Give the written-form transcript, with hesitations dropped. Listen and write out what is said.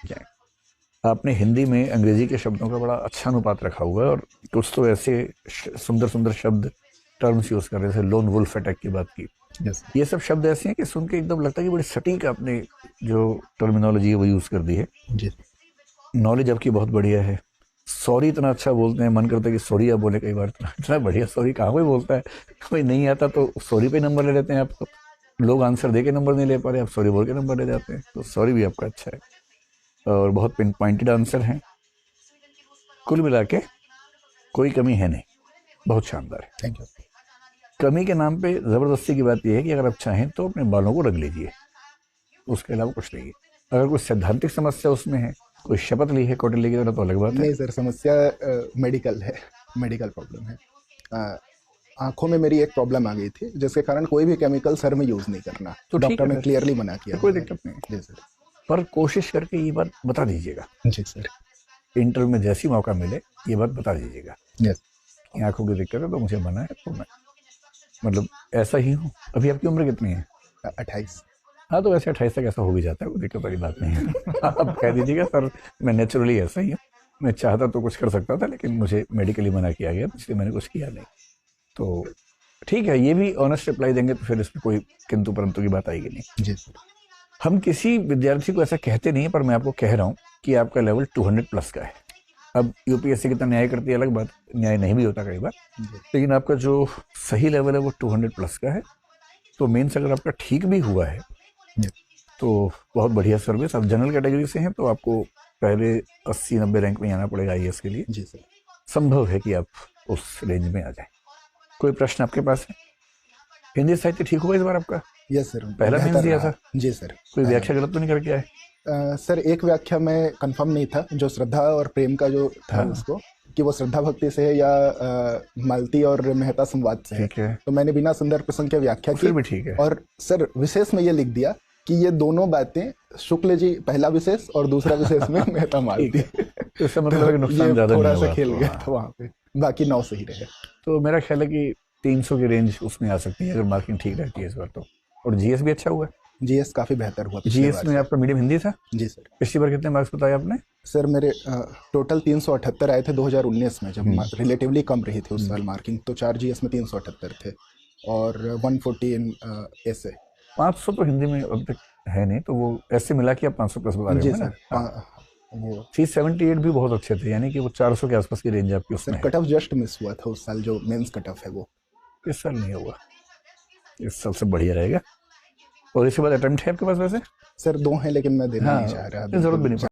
क्या है? आपने हिंदी में अंग्रेजी के शब्दों का बड़ा अच्छा अनुपात रखा हुआ है, और कुछ तो ऐसे सुंदर सुंदर शब्द टर्म्स यूज कर रहे थे, लोन वुल्फ अटैक की बात की। यस ये सब शब्द ऐसे हैं कि सुन के एकदम लगता है कि बड़ी सटीक आपने जो टर्मिनोलॉजी है वो यूज कर दी है। जी नॉलेज आपकी बहुत बढ़िया है। सॉरी इतना अच्छा बोलते हैं, मन करता है कि सॉरी आप बोले कई बार। इतना बढ़िया सॉरी कहाँ कोई बोलता है। कोई नहीं आता तो सॉरी पे नंबर ले लेते हैं आप तो। लोग आंसर दे के नंबर नहीं ले पा रहे, आप सॉरी बोल के नंबर ले जाते हैं, तो सॉरी भी आपका अच्छा है और बहुत पिन पॉइंटेड आंसर है। कुल मिला के कोई कमी है नहीं, बहुत शानदार है। Thank you. कमी के नाम पे ज़बरदस्ती की बात यह है कि अगर आप चाहें तो अपने बालों को रख लीजिए, उसके अलावा कुछ नहीं है। अगर कोई सैद्धांतिक समस्या उसमें है, कोई शपथ ली है कौटिल्य की तरह, तो अलग बात है। नहीं सर, समस्या मेडिकल है, मेडिकल प्रॉब्लम है। आंखों में मेरी एक प्रॉब्लम आ गई थी जिसके कारण कोई भी केमिकल सर में यूज नहीं करना, तो ठीक डॉक्टर है ने फिर, क्लियरली मना किया। कोई दिक्कत नहीं है। जी सर। पर कोशिश करके ये बात बता दीजिएगा, जी सर। इंटरव्यू में जैसी मौका मिले ये बात बता दीजिएगा यस। कि आंखों की दिक्कत है तो मुझे मना है, तो मैं मतलब ऐसा ही हूँ। अभी आपकी उम्र कितनी है? 28। हाँ, तो वैसे 28 तक ऐसा हो भी जाता है, कोई दिक्कत वाली बात नहीं है। आप कह दीजिएगा सर मैं नेचुरली ऐसा ही हूँ, मैं चाहता तो कुछ कर सकता था लेकिन मुझे मेडिकली मना किया गया, इसलिए मैंने कुछ किया नहीं। तो ठीक है, ये भी ऑनेस्ट रिप्लाई देंगे तो फिर इसमें कोई किंतु परंतु की बात आएगी नहीं। जी सर। हम किसी विद्यार्थी को ऐसा कहते नहीं, पर मैं आपको कह रहा हूँ कि आपका लेवल 200 प्लस का है। अब यूपीएससी कितना न्याय करती है अलग बात, न्याय नहीं भी होता कई बार, लेकिन आपका जो सही लेवल है वो 200 प्लस का है। तो मेंस अगर आपका ठीक भी हुआ है तो बहुत बढ़िया सर्विस। आप जनरल कैटेगरी से हैं तो आपको पहले 80-90 रैंक में आना पड़ेगा आईएएस के लिए। जी सर। संभव है कि आप उस रेंज में आ जाए। कोई प्रश्न आपके पास है? हिंदी साहित्य ठीक हुआ इस बार आपका? Yes sir. पहला मेंस दिया था? जी सर। कोई व्याख्या गलत तो नहीं करके आए? सर एक व्याख्या में कंफर्म नहीं था, जो श्रद्धा और प्रेम का जो था हाँ। उसको, कि वो श्रद्धा भक्ति से है या मालती और मेहता संवाद से है। ठीक है, तो मैंने बिना संदर्भ प्रसंग के व्याख्या फिर की। भी ठीक है। और सर विशेष में ये लिख दिया कि ये दोनों बातें शुक्ल जी पहला विशेष और दूसरा विशेष में मेहता मालती। तो इसका मतलब है कि नुकसान ये ज्यादा थोड़ा नहीं सा होगा खेल आपको। गया हाँ। था वहाँ पे, बाकी 9 सही रहे। तो मेरा ख्याल है कि 300 की रेंज उसमें आ सकती है अगर मार्किंग ठीक रहती है इस बार तो। और जीएस भी अच्छा हुआ है। जीएस काफी बेहतर हुआ पिछले जीएस बार में से। आपका मीडियम हिंदी था? जी सर। पिछली बार कितने मार्क्स बताए आपने? सर मेरे टोटल 378 आए थे 2019 में, जब रिलेटिवली कम रही थी उस साल मार्किंग, तो 4 जीएस में 378 थे और 140 इन ऐसे। 500 तो हिंदी में अब तक है नहीं, तो वो ऐसे मिला कि आप 500 प्लस बता रहे जी होंगे सर। ना। हाँ। वो 378 भी बहुत अच्छे थे, यानी कि वो 400 के आसपास की रेंज आपकी सर उसमें है। कट ऑफ जस्ट मिस हुआ था उस साल, जो मेंस कट ऑफ है वो। इस साल नहीं होगा, इस साल से बढ़िया रहेगा। और इसके बाद अटेम्प्ट है आपके पास वैसे? सर 2 हैं लेकिन मैं देना हाँ, नहीं चाह रहा, जरूरत भी नहीं बिल्कुल। पड़ती।